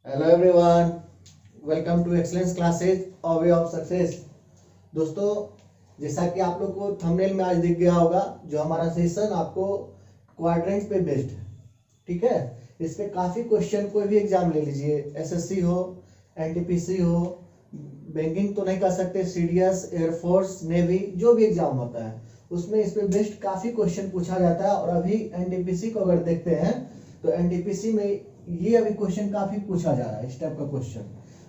Hello everyone, welcome to excellence classes और way of success. दोस्तों, जैसा कि आप लोग को थंबनेल में आज दिख गया होगा, जो हमारा सेशन आपको क्वाड्रेंट पे बेस्ड है। ठीक है, इस पे काफ़ी क्वेश्चन, कोई भी एग्जाम ले लीजिए, एसएससी हो, एनटीपीसी हो, बैंकिंग तो नहीं कर सकते, सीडीएस, एयरफोर्स, नेवी, जो भी एग्जाम होता है उसमें इस पे बेस्ड काफ़ी क्वेश्चन पूछा जाता है। और अभी एनटीपीसी को अगर देखते हैं तो एनटीपीसी में ये अभी क्वेश्चन काफी पूछा जा रहा है। इस टाइप का क्वेश्चन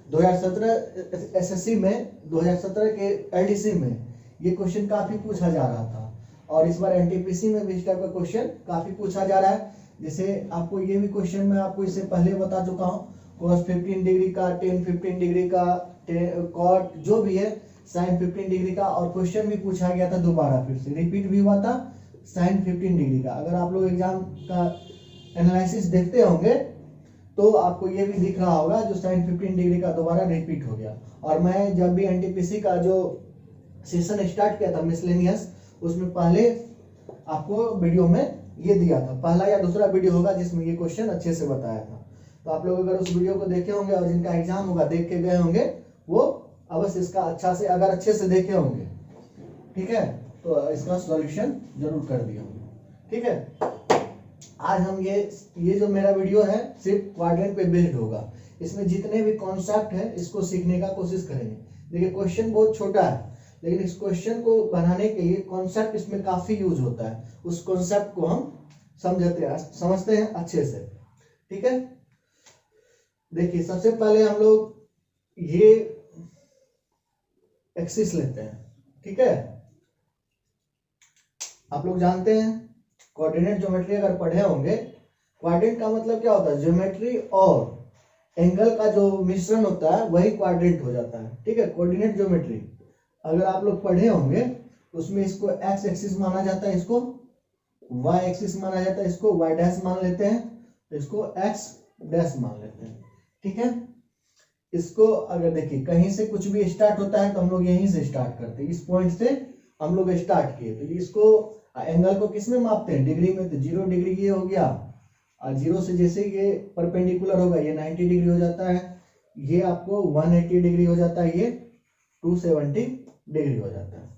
2017 एसएससी में, 2017 के एलडीसी में ये क्वेश्चन काफी पूछा जा रहा था, और इस बार एनटीपीसी में भी इस टाइप का क्वेश्चन काफी पूछा जा रहा है। जैसे आपको ये भी क्वेश्चन मैं आपको इससे पहले बता चुका हूँ, cos 15 डिग्री का, tan 15 डिग्री का, cot जो भी है, sin 15 डिग्री का, और क्वेश्चन भी पूछा गया था दोबारा, फिर से रिपीट भी हुआ था sin 15 डिग्री का। अगर आप लोग एग्जाम का एनालिसिस देखते होंगे तो आपको ये भी दिख रहा होगा, जो sin 15 डिग्री का दोबारा रिपीट हो गया। और मैं जब भी एनटीपीसी का जो सेशन स्टार्ट किया था मिसलेनियस, उसमें पहले आपको वीडियो में ये दिया था, पहला या दूसरा वीडियो होगा जिसमें ये क्वेश्चन अच्छे से बताया था। तो आप लोग अगर उस वीडियो को देखे होंगे और जिनका एग्जाम होगा देख के गए होंगे, वो अवश्य इसका अच्छा से, अगर अच्छे से देखे होंगे, ठीक है, तो इसका सॉल्यूशन जरूर कर दिया होंगे। ठीक है, आज हम ये जो मेरा वीडियो है सिर्फ क्वाड्रेंट पे बेस्ड होगा। इसमें जितने भी कॉन्सेप्ट है इसको सीखने का कोशिश करेंगे। देखिए, क्वेश्चन बहुत छोटा है, लेकिन इस क्वेश्चन को बनाने के लिए कॉन्सेप्ट इसमें काफी यूज होता है। उस कॉन्सेप्ट को हम समझते हैं अच्छे से। ठीक है, देखिए, सबसे पहले हम लोग ये एक्सिस लेते हैं। ठीक है, आप लोग जानते हैं कोऑर्डिनेट ज्योमेट्री अगर पढ़े होंगे, क्वाड्रेंट का मतलब क्या होता है, ज्योमेट्री और एंगल का जो मिश्रण होता है वही क्वाड्रेंट हो जाता है। ठीक है, कोऑर्डिनेट ज्योमेट्री अगर आप लोग पढ़े होंगे, उसमें इसको एक्स एक्सिस माना जाता है, इसको वाई एक्सिस माना जाता है, इसको वाई डैश मान लेते हैं, इसको एक्स डैश मान लेते हैं। ठीक है, इसको अगर देखिए कहीं से कुछ भी स्टार्ट होता है तो हम लोग यहीं से स्टार्ट करते हैं, इस पॉइंट से हम लोग स्टार्ट किए। तो इसको एंगल को किस में मापते हैं, डिग्री में, तो 0 डिग्री ये हो गया, और 0 से जैसे ये परपेंडिकुलर होगा ये 90 डिग्री हो जाता है, ये आपको 180 डिग्री हो जाता है, ये 270 डिग्री हो जाता है।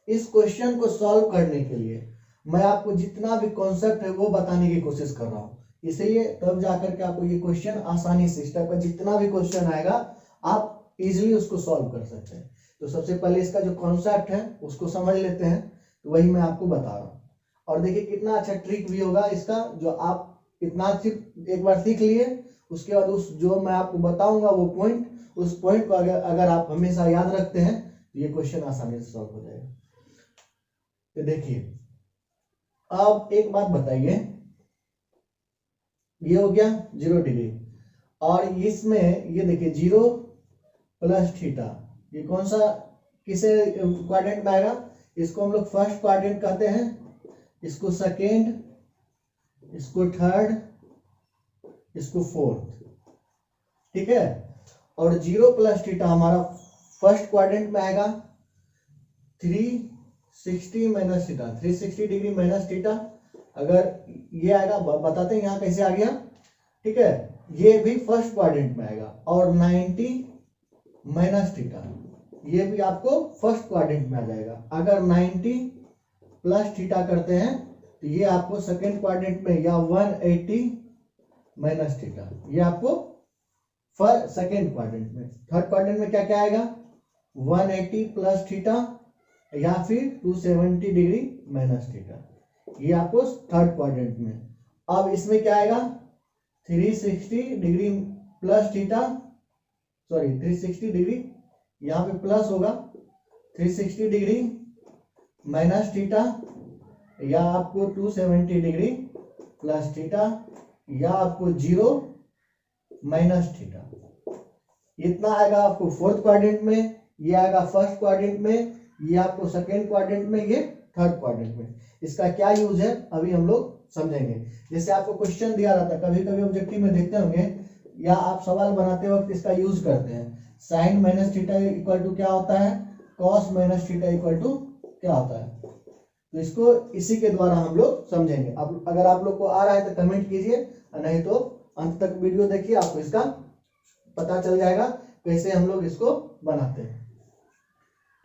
इस क्वेश्चन को सॉल्व करने के लिए मैं आपको जितना भी कॉन्सेप्ट है वो बताने की कोशिश कर रहा हूँ, इसलिए तब जाकर के आपको ये क्वेश्चन आसानी से, इस टाइप का जितना भी क्वेश्चन आएगा आप इजिली उसको सॉल्व कर सकते हैं। तो सबसे पहले इसका जो कॉन्सेप्ट है उसको समझ लेते हैं, तो वही मैं आपको बता रहा हूँ। और देखिए कितना अच्छा ट्रिक भी होगा इसका, जो आप इतना सिर्फ एक बार सीख लिए, उसके बाद उस जो मैं आपको बताऊंगा वो पॉइंट, उस पॉइंट को अगर आप हमेशा याद रखते हैं तो ये क्वेश्चन आसानी से सॉल्व हो जाएगा। तो देखिए, अब एक बात बताइए, ये हो गया 0 डिग्री, और इसमें ये देखिए 0 प्लस थीटा, ये कौन सा किसे क्वाड्रेंट में आएगा, इसको हम लोग फर्स्ट क्वाड्रेंट कहते हैं, इसको सेकेंड, इसको थर्ड, इसको फोर्थ। ठीक है, और 0 प्लस थीटा हमारा फर्स्ट क्वाड्रेंट में आएगा, 360 minus theta, 360 degree minus theta. अगर ये आएगा, बताते हैं यहाँ कैसे आ गया। ठीक है, ये भी फर्स्ट क्वाड्रेंट में आएगा, और 90 माइनस थीटा, ये भी आपको फर्स्ट क्वाड्रेंट में आ जाएगा। अगर 90 प्लस थीटा करते हैं तो ये आपको सेकेंड क्वाड्रेंट में, या 180 माइनस थीटा, ये आपको सेकेंड क्वाड्रेंट में। थर्ड क्वाड्रेंट में क्या क्या आएगा, 180 प्लस थीटा, या फिर 270 डिग्री माइनस थीटा, ये आपको थर्ड क्वाड्रेंट में। अब इसमें क्या आएगा, 360 degree plus theta, sorry 360 degree, यहाँ पे प्लस होगा, 360 डिग्री माइनस थीटा, या आपको 270 डिग्री प्लस थीटा, या आपको 0 माइनस थीटा। इतना आएगा आपको फोर्थ क्वाड्रेंट में, ये आएगा फर्स्ट क्वाड्रेंट में, ये आपको सेकेंड क्वाड्रेंट में, ये थर्ड क्वाड्रेंट में। इसका क्या यूज है अभी हम लोग समझेंगे। जैसे आपको क्वेश्चन दिया रहता है, कभी कभी ऑब्जेक्टिव में देखते होंगे, या आप सवाल बनाते वक्त इसका यूज करते हैं, sine minus theta equal to क्या होता है, cos minus theta equal to क्या होता है। तो इसको इसी के द्वारा हम लोग समझेंगे। अब अगर आप लोग को आ रहा है तो कमेंट कीजिए, नहीं तो अंत तक वीडियो देखिए, आपको इसका पता चल जाएगा कैसे हम लोग इसको बनाते हैं।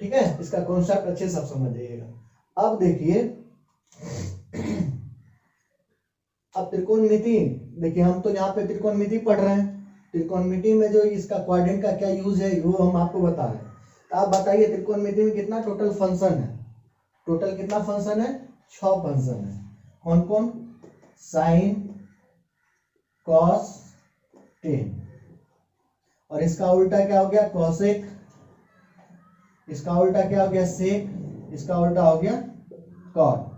ठीक है, इसका कॉन्सेप्ट अच्छे से आप समझ जाइएगा। अब देखिए, अब त्रिकोणमिति, देखिए हम तो यहाँ पे त्रिकोणमिति पढ़ रहे हैं। त्रिकोणमिति में जो इसका क्वाड्रेंट का क्या यूज है वो हम आपको बता रहे हैं। तो आप बताइए त्रिकोणमिति में कितना टोटल फंक्शन है? टोटल कितना फंक्शन है? 6 फंक्शन है। कौन कौन? साइन, कॉस, टेन, और इसका उल्टा क्या हो गया? कॉसेक। इसका उल्टा क्या हो गया? सेक। इसका उल्टा हो गया कॉट।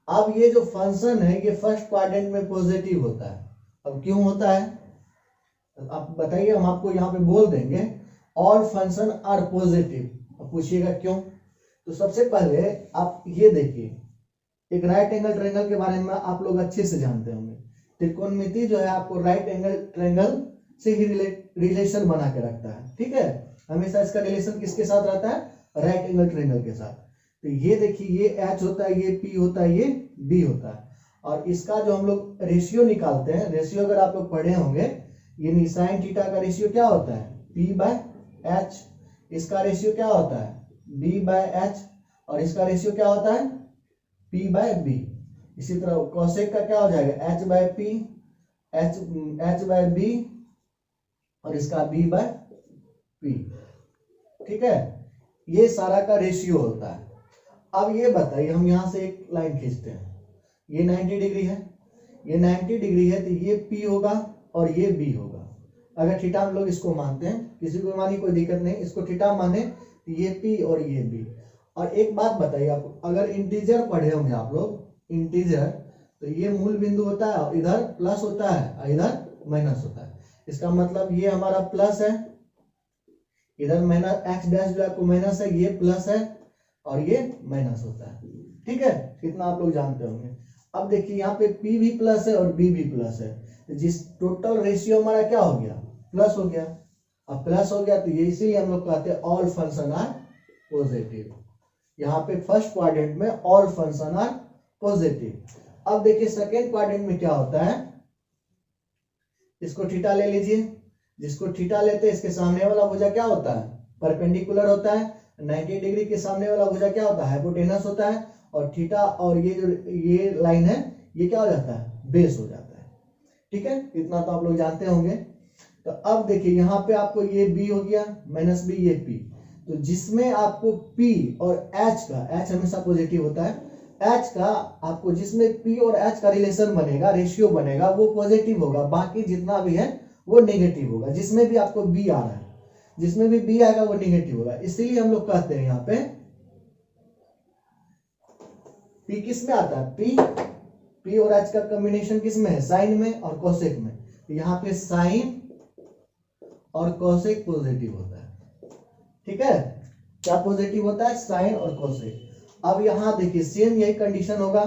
अब ये जो फंक्शन है ये फर्स्ट क्वाड्रेंट में पॉजिटिव होता है। अब क्यों होता है आप बताइए, हम आपको यहाँ पे बोल देंगे ऑल फंक्शन आर पॉजिटिव। अब पूछिएगा क्यों? तो सबसे पहले आप ये देखिए, एक राइट एंगल ट्रायंगल के बारे में आप लोग अच्छे से जानते होंगे। त्रिकोणमिति जो है आपको राइट एंगल ट्रायंगल से ही रिलेशन बना के रखता है। ठीक है, हमेशा इसका रिलेशन किसके साथ रहता है? राइट एंगल ट्रायंगल के साथ। तो ये देखिए, ये एच होता है, ये पी होता है, ये बी होता है, और इसका जो हम लोग रेशियो निकालते हैं, रेशियो अगर आप लोग पढ़े होंगे, ये साइन थीटा का रेशियो क्या होता है? P by H. इसका रेशियो क्या होता है? बी बाय एच, और इसका रेशियो क्या होता है? P by B. इसी तरह कोसेक का क्या हो जाएगा? H by P, H by B, और इसका बी बाय पी। ठीक है, ये सारा का रेशियो होता है। अब ये बताइए, हम यहां से एक लाइन खींचते हैं, ये 90 डिग्री है, ये 90 डिग्री है, तो ये P होगा और ये B होगा। अगर थीटा हम लोग इसको मानते हैं, किसी को मानी कोई दिक्कत नहीं, इसको थीटा माने तो ये P और ये B। और एक बात बताइए आपको, अगर इंटीजर पढ़े होंगे आप लोग, इंटीजर, तो ये मूल बिंदु होता है और इधर प्लस होता है और इधर माइनस होता है। इसका मतलब ये हमारा प्लस है, इधर माइनस एक्स डैश जो आपको माइनस है, ये प्लस है और ये माइनस होता है। ठीक है, इतना आप लोग जानते होंगे। अब देखिए यहाँ पे P भी प्लस है और B भी प्लस है, तो जिस टोटल रेशियो हमारा क्या हो गया? प्लस हो गया। अब प्लस हो गया तो ये इसीलिए हम लोग कहते हैं ऑल फंक्शन आर पॉजिटिव। यहाँ पे फर्स्ट क्वाड्रेंट में ऑल फंक्शन आर पॉजिटिव। अब देखिए सेकेंड क्वाड्रेंट में क्या होता है, इसको थीटा ले लीजिए, जिसको थीटा लेते हैं इसके सामने वाला भुजा क्या होता है? परपेंडिकुलर होता है। 90 डिग्री के सामने वाला भुजा क्या होता है? हाइपोटेनस होता है। और थीटा और ये जो ये लाइन है ये क्या हो जाता है? बेस हो जाता है। ठीक है, इतना तो आप लोग जानते होंगे। तो अब देखिए यहाँ पे आपको ये B हो गया माइनस B, ये P, तो जिसमें आपको P और H का, H हमेशा पॉजिटिव होता है, H का आपको जिसमें P और H का रिलेशन बनेगा, रेशियो बनेगा, वो पॉजिटिव होगा। बाकी जितना भी है वो नेगेटिव होगा। जिसमें भी आपको B आ रहा है, जिसमें भी B आएगा वो नेगेटिव होगा। इसीलिए हम लोग कहते हैं यहाँ पे P किस में आता है? P और H का कॉम्बिनेशन किस में है? साइन में और कोसेक में। तो यहाँ पे साइन और कोसेक पॉजिटिव होता है। ठीक है, क्या पॉजिटिव होता है? साइन और कोसेक। अब यहाँ देखिए सेम यही कंडीशन होगा,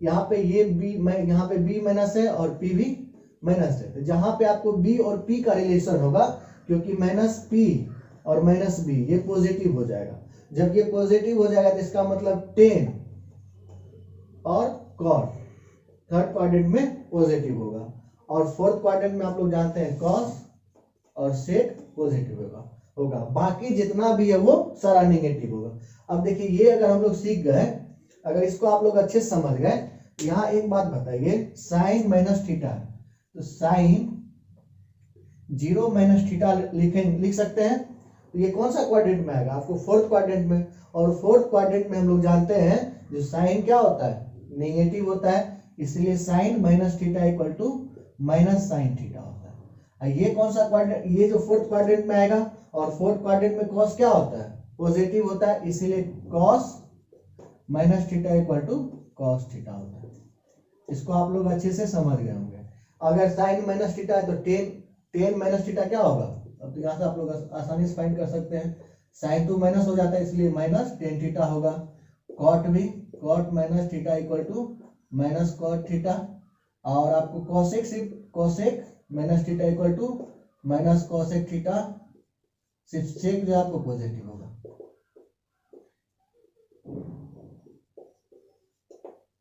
यहाँ पे ये B, यहाँ पे B माइनस है और P भी माइनस है। तो जहां पे आपको B और P का रिलेशन होगा, क्योंकि माइनस P और माइनस B ये पॉजिटिव हो जाएगा। जब ये पॉजिटिव हो जाएगा तो इसका मतलब टेन और कॉट थर्ड क्वाड्रेंट में पॉजिटिव होगा, और फोर्थ क्वाड्रेंट में आप लोग जानते हैं कॉस और सेक पॉजिटिव होगा। बाकी जितना भी है वो सारा नेगेटिव होगा। अब देखिए ये अगर हम लोग सीख गए, अगर इसको आप लोग अच्छे से समझ गए, यहाँ एक बात बताइए, साइन माइनस थीटा, तो साइन 0 माइनस थीटा लिख सकते हैं। तो ये कौन सा क्वाड्रेंट में आएगा? आपको फोर्थ क्वाड्रेंट में। और फोर्थ क्वाड्रेंट में हम लोग जानते हैं जो साइन क्या होता है? नेगेटिव होता है। इसलिए sine minus theta equal to minus sine theta होता है। ये कौन सा क्वाड्रेंट? ये जो फोर्थ क्वाड्रेंट में आएगा। और फोर्थ क्वाड्रेंट में कॉस क्या होता है? पॉजिटिव होता है। इसीलिए cos minus theta equal to cos theta होता है। इसको आप लोग अच्छे से समझ गए होंगे। अगर साइन माइनस थीटा है तो टेन माइनस थीटा क्या होगा? अब तो यहाँ से आप लोग आसानी से फाइंड कर सकते हैं। साइन 2 माइनस हो जाता है, इसलिए माइनस टेन थीटा होगा। कॉट भी, cot minus theta equal to minus cot theta. और आपको कोसेक, सिर्फ cosec minus theta equal to minus cosec theta, सिर्फ सेक जो आपको पॉजिटिव होगा।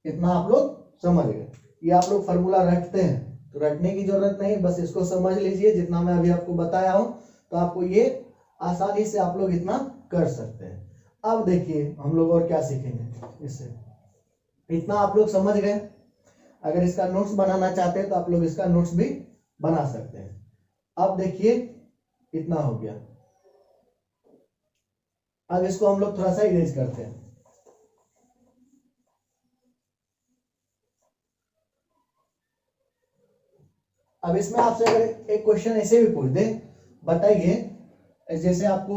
इतना आप लोग समझ गए। ये आप लोग फॉर्मूला रखते हैं तो रटने की जरूरत नहीं, बस इसको समझ लीजिए जितना मैं अभी आपको बताया हूं, तो आपको ये आसानी से आप लोग इतना कर सकते हैं। अब देखिए हम लोग और क्या सीखेंगे इससे। इतना आप लोग समझ गए। अगर इसका नोट्स बनाना चाहते हैं तो आप लोग इसका नोट्स भी बना सकते हैं। अब देखिए इतना हो गया। अब इसको हम लोग थोड़ा सा इरेज करते हैं। अब इसमें आपसे अगर एक क्वेश्चन ऐसे भी पूछ दे, बताइए जैसे आपको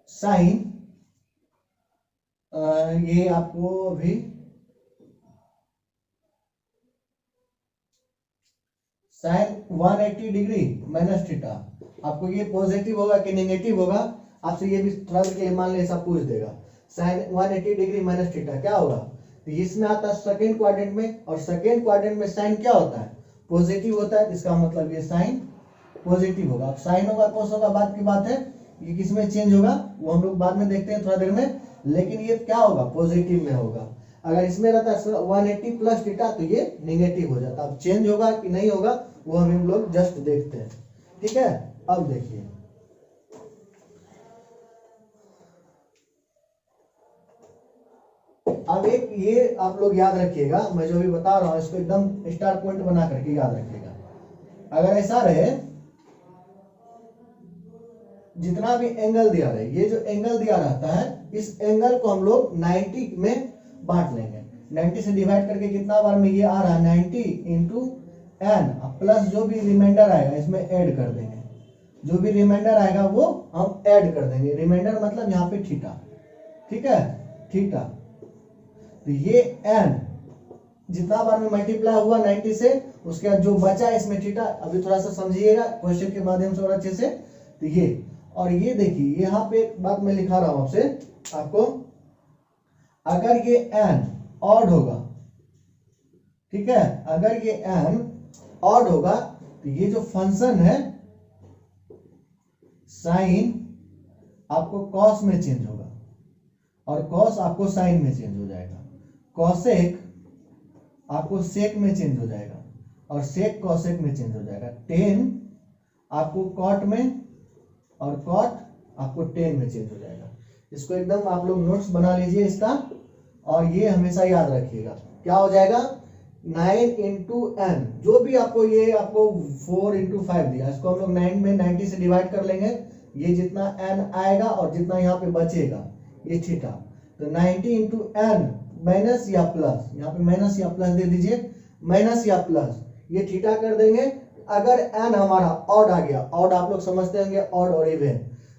साइन, ये आपको अभी साइन 180 डिग्री माइनस थीटा, आपको ये पॉजिटिव होगा कि नेगेटिव होगा, आपसे ये भी थोड़ा के लिए मान ले ऐसा पूछ देगा। साइन 180 डिग्री माइनस थीटा क्या होगा, तो इसमें आता है सेकेंड क्वाड्रेंट में, और सेकेंड क्वाड्रेंट में साइन क्या होता है, पॉजिटिव होता है। इसका मतलब ये साइन पॉजिटिव होगा। अब साइन होगा कोस होगा बात की बात है, ये किस में चेंज होगा वो हम लोग बाद में देखते हैं थोड़ा देर में, लेकिन ये क्या होगा, पॉजिटिव में होगा। अगर इसमें रहता है 180 प्लस थीटा तो ये नेगेटिव हो जाता है। अब चेंज होगा कि नहीं होगा वो हम लोग जस्ट देखते हैं, ठीक है। अब देखिए अब एक ये आप लोग याद रखिएगा, मैं जो भी बता रहा हूं इसको एकदम स्टार पॉइंट बना करके याद रखिएगा। अगर ऐसा रहे, जितना भी एंगल दिया रहे, ये जो एंगल दिया रहता है इस एंगल को हम लोग 90 में बांट लेंगे। 90 से डिवाइड करके कितना बार में ये आ रहा है 90 इंटू एन, प्लस जो भी रिमाइंडर आएगा इसमें ऐड कर देंगे। जो भी रिमाइंडर आएगा वो हम ऐड कर देंगे। रिमाइंडर मतलब यहाँ पे थीटा, ठीक है, थीटा। तो ये एन जितना बार में मल्टीप्लाई हुआ 90 से, उसके बाद जो बचा इसमें थीटा, अभी थोड़ा सा समझिएगा क्वेश्चन के माध्यम से और अच्छे से। तो ये और ये देखिए यहाँ पे एक बात मैं लिखा रहा हूं आपसे, आपको अगर ये एन ऑड होगा, ठीक है, अगर ये एन ऑड होगा तो ये जो फंक्शन है साइन आपको कॉस में चेंज होगा, और कॉस आपको साइन में चेंज हो जाएगा। कॉसेक आपको सेक में चेंज हो जाएगा, और सेक कॉसेक में चेंज हो जाएगा। टेन आपको कॉट में, और कॉट आपको टेन में चेंज हो जाएगा। इसको एकदम आप लोग नोट्स बना लीजिए इसका, और ये हमेशा याद रखिएगा। क्या हो जाएगा 9 इंटू एन, जो भी आपको ये आपको 4 इंटू 5 दिया, इसको हम लोग 9 में 90 से डिवाइड कर लेंगे। ये जितना एन आएगा और जितना यहाँ पे बचेगा ये थीटा, तो 90 इंटू एन माइनस या प्लस, यहाँ पे माइनस या प्लस दे दीजिए, माइनस या प्लस ये थीटा कर देंगे। अगर एन हमारा ऑड आ गया, ऑड आप लोग समझते होंगे ऑड और इवन,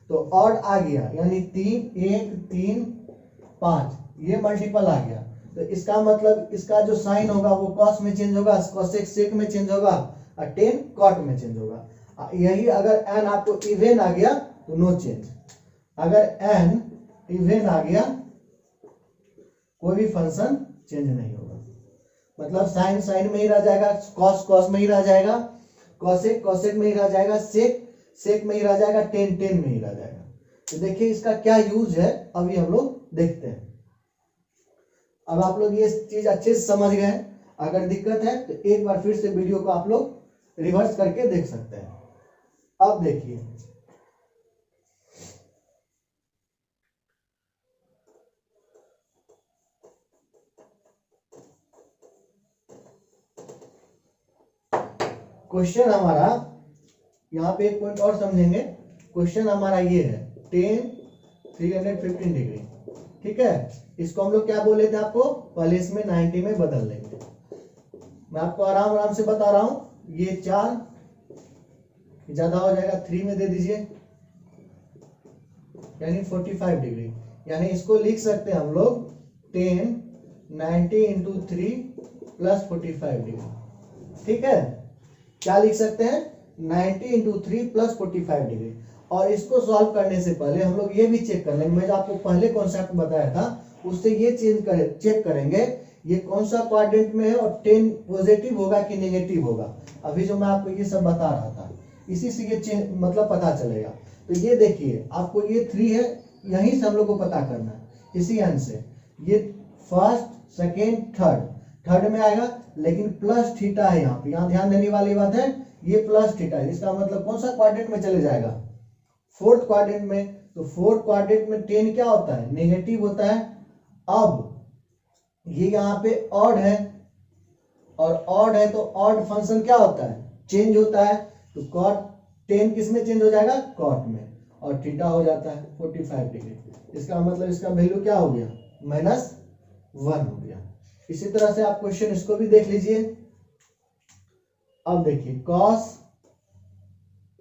तो ऑड आ गया यानी 3 1 3 5 ये मल्टीपल आ गया, तो इसका मतलब इसका जो साइन होगा वो कॉस में चेंज होगा, कॉसेक सेक में चेंज होगा, और टेन कॉट में चेंज होगा। यही अगर एन आपको इवन आ गया तो नो चेंज। अगर एन इवन आ गया कोई भी फंक्शन चेंज नहीं होगा, मतलब साइन साइन में ही रह जाएगा, कॉस कॉस में ही रह जाएगा, कॉसेक कॉसेक में ही रह जाएगा, सेक सेक में ही रह जाएगा, टेन टेन में ही रह जाएगा। तो देखिए इसका क्या यूज है अभी हम लोग देखते हैं। अब आप लोग ये चीज अच्छे से समझ गए। अगर दिक्कत है तो एक बार फिर से वीडियो को आप लोग रिवर्स करके देख सकते हैं। अब देखिए क्वेश्चन हमारा, यहाँ पे एक पॉइंट और समझेंगे। क्वेश्चन हमारा ये है टेन 315 डिग्री, ठीक है। इसको हम लोग क्या बोले थे आपको, पहले इसमें 90 में बदल लेंगे। मैं आपको आराम आराम से बता रहा हूं। ये 4 ज्यादा हो जाएगा, 3 में दे दीजिए यानी 45 डिग्री, यानी इसको लिख सकते हैं हम लोग 10 90 इंटू 3 प्लस 45 डिग्री, ठीक है। क्या लिख सकते हैं 90 इंटू 3 प्लस 45 डिग्री। और इसको सॉल्व करने से पहले हम लोग ये भी चेक कर लेंगे, मैं जो आपको पहले कॉन्सेप्ट बताया था उससे ये चेक करेंगे ये कौन सा क्वाड्रेंट में है और 10 पॉजिटिव होगा कि नेगेटिव होगा। अभी जो मैं आपको ये सब बता रहा था इसी से ये मतलब पता चलेगा। तो ये देखिए आपको ये 3 है, यहीं से हम लोग को पता करना है, इसी एंड से। ये फर्स्ट सेकेंड थर्ड में आएगा, लेकिन प्लस थीटा है यहाँ पे, यहाँ ध्यान देने वाली बात है, ये प्लस थीटा है। इसका मतलब कौन सा क्वाड्रेंट में चले जाएगा? फोर्थ क्वाड्रेंट में। तो फोर्थ क्वाड्रेंट में टेन क्या होता है? नेगेटिव होता है। अब ये यहाँ पे ऑड है, और ऑड है तो ऑड फंक्शन क्या होता है? चेंज होता है। तो कॉट 10 किस में चेंज हो जाएगा? कॉट में, और थीटा हो जाता है 45 डिग्री। इसका मतलब इसका वैल्यू क्या हो गया? -1 हो गया। इसी तरह से आप क्वेश्चन इसको भी देख लीजिए। अब देखिए कॉस,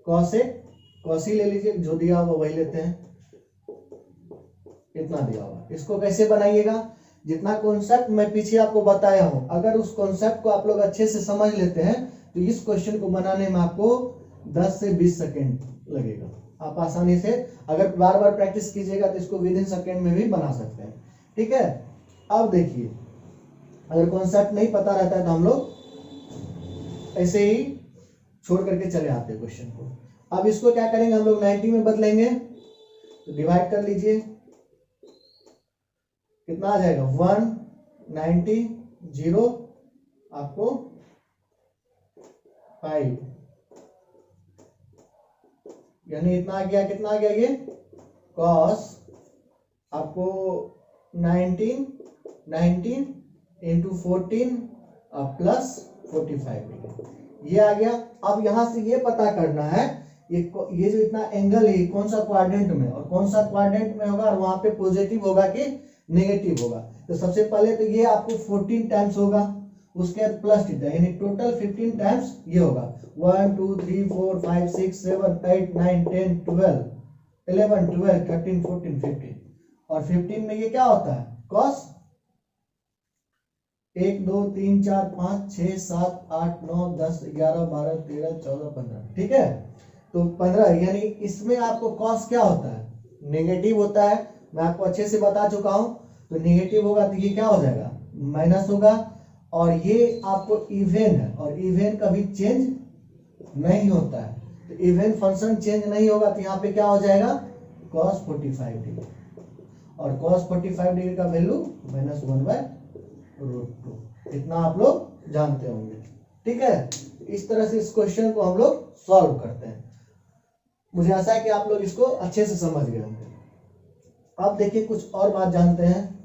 कॉसी ले लीजिए, जो दिया हुआ वही लेते हैं, इतना दिया हुआ। इसको कैसे बनाइएगा? जितना कॉन्सेप्ट मैं पीछे आपको बताया हूं, अगर उस कॉन्सेप्ट को आप लोग अच्छे से समझ लेते हैं तो इस क्वेश्चन को बनाने में आपको 10 से 20 सेकेंड लगेगा। आप आसानी से अगर बार बार प्रैक्टिस कीजिएगा तो इसको विद इन सेकेंड में भी बना सकते हैं। ठीक है। अब देखिए, अगर कॉन्सेप्ट नहीं पता रहता है तो हम लोग ऐसे ही छोड़ करके चले आते हैं क्वेश्चन को। अब इसको क्या करेंगे हम लोग? 90 में बदलेंगे। तो डिवाइड कर लीजिए, कितना आ जाएगा? 190, 0 आपको 5, यानी इतना आ गया। कितना आ गया ये? कॉस आपको 19 इंटू 14 प्लस 45 डिग्री, ये आ गया। अब यहां से ये पता करना है ये जो इतना एंगल है कौन सा क्वाड्रेंट में, और कौन सा क्वाड्रेंट में होगा, और वहां पे पॉजिटिव होगा कि नेगेटिव होगा। तो सबसे पहले तो ये आपको 14 टाइम्स होगा, उसके बाद प्लस थीटा, यानी टोटल 15 टाइम्स ये होगा। 1 2 3 4 5 6 7 8 9 10 12 11 12 13 14 15, और 15 में ये क्या होता है? कॉस 1 2 3 4 5 6 7 8 9 10 11 12 13 14 15। ठीक है। तो 15, यानी इसमें आपको कॉस क्या होता है? नेगेटिव होता है। मैं आपको अच्छे से बता चुका हूं। तो नेगेटिव होगा तो ये क्या हो जाएगा? माइनस होगा। और ये आपको इवन है, और इवन कभी चेंज नहीं होता है। तो इवन फंक्शन चेंज नहीं होगा तो यहाँ पे क्या हो जाएगा? cos 45 डिग्री, और cos 45 डिग्री का वैल्यू -1/√2। इतना आप लोग जानते होंगे। ठीक है। इस तरह से इस क्वेश्चन को हम लोग सॉल्व करते हैं। मुझे आशा है कि आप लोग इसको अच्छे से समझ गए होंगे। अब देखिए कुछ और बात जानते हैं।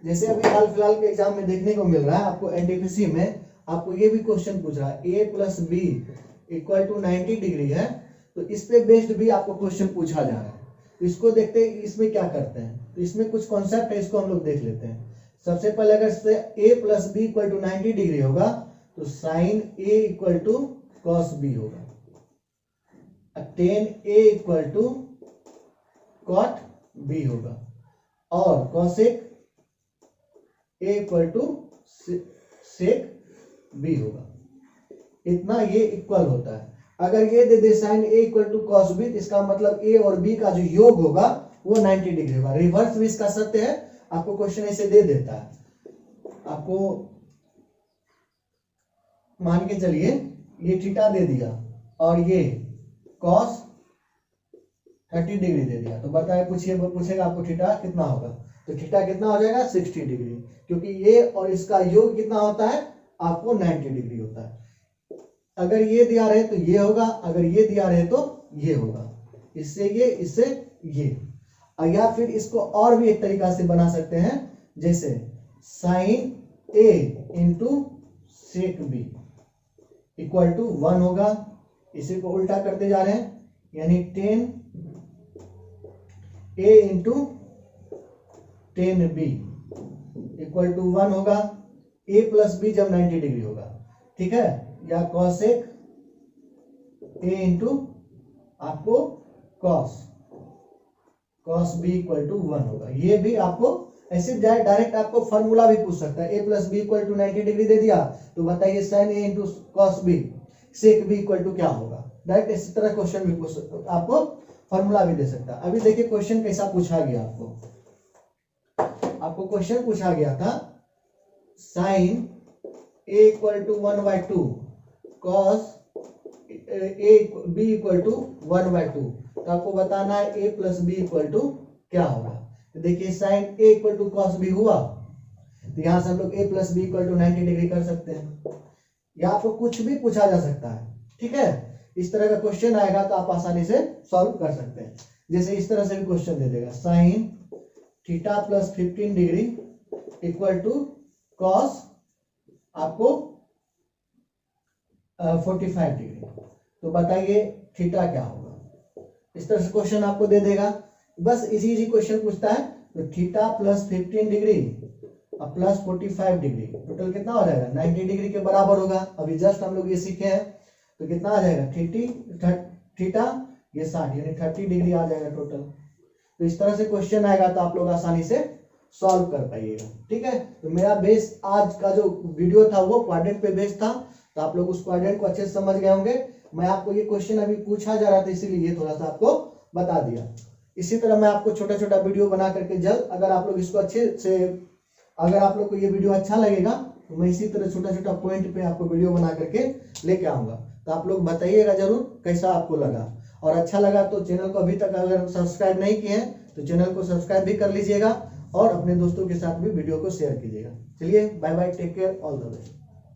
जैसे अभी हाल फिलहाल के एग्जाम में देखने को मिल रहा है, आपको एनटीपीसी में आपको ये भी क्वेश्चन पूछ रहा है, a + b = 90 डिग्री है, तो इस पे बेस्ड भी आपको क्वेश्चन पूछा जा रहा है। तो इसको देखते हैं इसमें क्या करते हैं। तो इसमें कुछ कॉन्सेप्ट है, इसको हम लोग देख लेते हैं। सबसे पहले अगर से a + b = 90 डिग्री होगा तो sin a = cos b होगा, tan a = cot b होगा, और cosec a = sec b होगा। इतना ये इक्वल होता है। अगर ये दे दे sin a = cos b, इसका मतलब a और b का जो योग होगा वो 90 डिग्री होगा। रिवर्स भी इसका सत्य है, आपको क्वेश्चन ऐसे दे देता है। आपको मान के चलिए ये थीटा दे दिया और ये cos 30 डिग्री दे दिया, तो बताए पूछेगा आपको थीटा कितना होगा। तो थीटा कितना हो जाएगा? 60 डिग्री, क्योंकि ये और इसका योग कितना होता है? आपको 90 डिग्री होता है। अगर ये दिया रहे तो ये होगा, अगर ये दिया रहे तो ये होगा। इससे ये, इससे ये। या फिर इसको और भी एक तरीका से बना सकते हैं, जैसे sin a × sec b = 1 होगा। इसी को उल्टा करते जा रहे हैं, यानी tan a × tan b = 1 होगा। a + b जब 90 डिग्री होगा, ठीक है। या cosec a × आपको cos b = 1 होगा। ये भी आपको ऐसे डायरेक्ट आपको फॉर्मूला भी पूछ सकता है। a + b = 90 डिग्री दे दिया तो बताइए sin a × cos b sec b = क्या होगा। डायरेक्ट इसी तरह क्वेश्चन भी पूछ सकता है, आपको फॉर्मूला भी दे सकता है। अभी देखिए क्वेश्चन कैसा पूछा गया। आपको क्वेश्चन पूछा गया था sin a = 1/2 cos b = 1/2, तो आपको बताना है a + b = क्या होगा। तो देखिए sine A equal to cos B हुआ, तो यहाँ से हम लोग A plus B equal to 90 degree कर सकते हैं। या आपको कुछ भी पूछा जा सकता है, ठीक है। इस तरह का क्वेश्चन आएगा तो आप आसानी से सॉल्व कर सकते हैं। जैसे इस तरह से भी क्वेश्चन दे देगा, sine theta plus 15 degree equal to cos आपको 45 डिग्री, तो बताइए थीटा क्या होगा। इस तरह से क्वेश्चन आपको दे देगा। बस इजी क्वेश्चन पूछता है, तो थीटा प्लस 15 डिग्री और प्लस 45 डिग्री टोटल कितना हो जाएगा, 90 डिग्री के बराबर होगा। अभी जस्ट हम लोग ये सीखे हैं, तो कितना आ जाएगा, थीटा ये 60 यानी 30 डिग्री आ जाएगा टोटल। तो इस तरह से क्वेश्चन आएगा तो आप लोग आसानी से सॉल्व कर पाइएगा, ठीक है। तो मेरा बेस आज का जो वीडियो था वो क्वाड्रेंट पे बेस था, तो आप लोग उस क्वाड्रेंट को अच्छे से समझ गए होंगे। मैं आपको ये क्वेश्चन अभी पूछा जा रहा था, इसीलिए ये थोड़ा सा आपको बता दिया। इसी तरह मैं आपको छोटा छोटा वीडियो बना करके जल्द, अगर आप लोग इसको अच्छे से, अगर आप लोग को ये वीडियो अच्छा लगेगा तो मैं इसी तरह छोटा छोटा पॉइंट पे आपको वीडियो बना करके लेके आऊंगा। तो आप लोग बताइएगा जरूर कैसा आपको लगा, और अच्छा लगा तो चैनल को अभी तक अगर सब्सक्राइब नहीं किए हैं तो चैनल को सब्सक्राइब भी कर लीजिएगा, और अपने दोस्तों के साथ भी वीडियो को शेयर कीजिएगा। चलिए bye bye, take care, all the best.